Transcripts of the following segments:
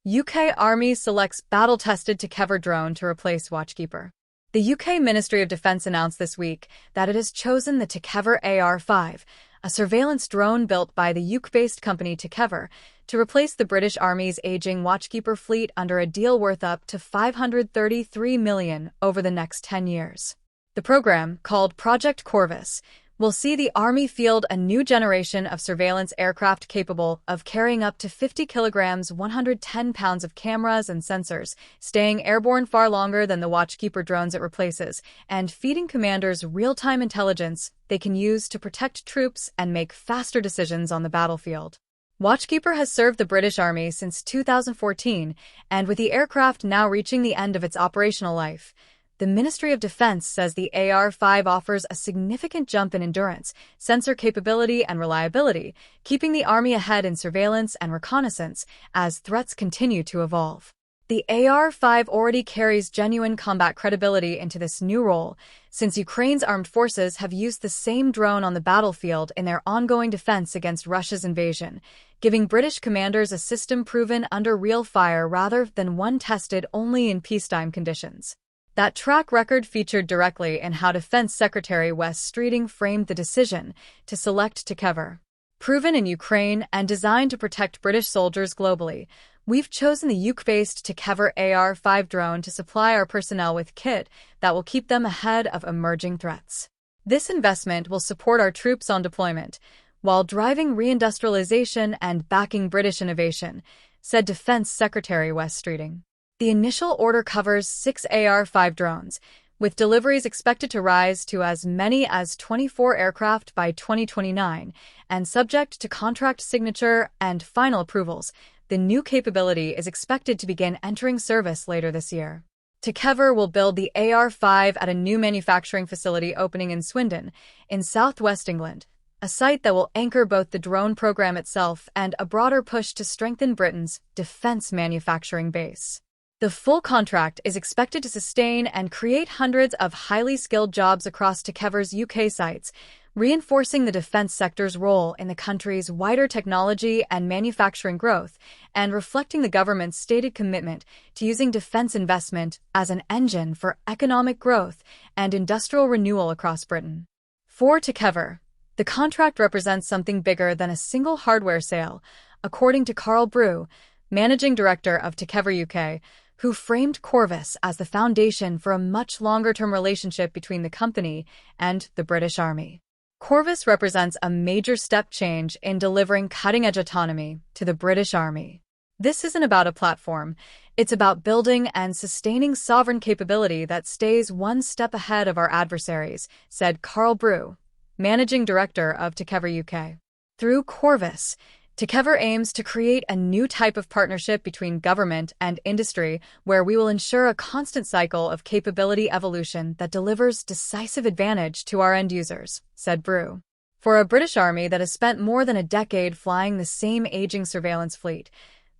UK Army selects battle-tested Tekever drone to replace Watchkeeper. The UK Ministry of Defence announced this week that it has chosen the Tekever AR-5, a surveillance drone built by the UK-based company Tekever, to replace the British Army's aging Watchkeeper fleet under a deal worth up to $533 million over the next 10 years. The program, called Project Corvus, will see the Army field a new generation of surveillance aircraft capable of carrying up to 50 kilograms, 110 pounds of cameras and sensors, staying airborne far longer than the Watchkeeper drones it replaces, and feeding commanders real-time intelligence they can use to protect troops and make faster decisions on the battlefield. Watchkeeper has served the British Army since 2014, and with the aircraft now reaching the end of its operational life, the Ministry of Defence says the AR-5 offers a significant jump in endurance, sensor capability, and reliability, keeping the Army ahead in surveillance and reconnaissance as threats continue to evolve. The AR-5 already carries genuine combat credibility into this new role, since Ukraine's armed forces have used the same drone on the battlefield in their ongoing defense against Russia's invasion, giving British commanders a system proven under real fire rather than one tested only in peacetime conditions. That track record featured directly in how Defense Secretary Wes Streeting framed the decision to select Tekever. Proven in Ukraine and designed to protect British soldiers globally, we've chosen the UK-based Tekever AR-5 drone to supply our personnel with kit that will keep them ahead of emerging threats. This investment will support our troops on deployment, while driving reindustrialization and backing British innovation, said Defense Secretary Wes Streeting. The initial order covers 6 AR-5 drones, with deliveries expected to rise to as many as 24 aircraft by 2029, and subject to contract signature and final approvals, the new capability is expected to begin entering service later this year. Tekever will build the AR-5 at a new manufacturing facility opening in Swindon, in southwest England, a site that will anchor both the drone program itself and a broader push to strengthen Britain's defense manufacturing base. The full contract is expected to sustain and create hundreds of highly skilled jobs across Tekever's UK sites, reinforcing the defense sector's role in the country's wider technology and manufacturing growth, and reflecting the government's stated commitment to using defense investment as an engine for economic growth and industrial renewal across Britain. For Tekever, the contract represents something bigger than a single hardware sale, according to Carl Brew, managing director of Tekever UK, who framed Corvus as the foundation for a much longer-term relationship between the company and the British Army. Corvus represents a major step change in delivering cutting-edge autonomy to the British Army. This isn't about a platform, it's about building and sustaining sovereign capability that stays one step ahead of our adversaries, said Carl Brew, managing director of Tekever UK. Through Corvus, Tekever aims to create a new type of partnership between government and industry where we will ensure a constant cycle of capability evolution that delivers decisive advantage to our end users, said Brew. For a British Army that has spent more than a decade flying the same aging surveillance fleet,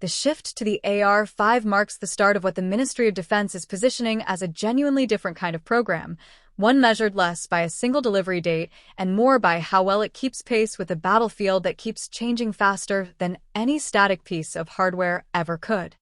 the shift to the AR-5 marks the start of what the Ministry of Defence is positioning as a genuinely different kind of program, one measured less by a single delivery date and more by how well it keeps pace with a battlefield that keeps changing faster than any static piece of hardware ever could.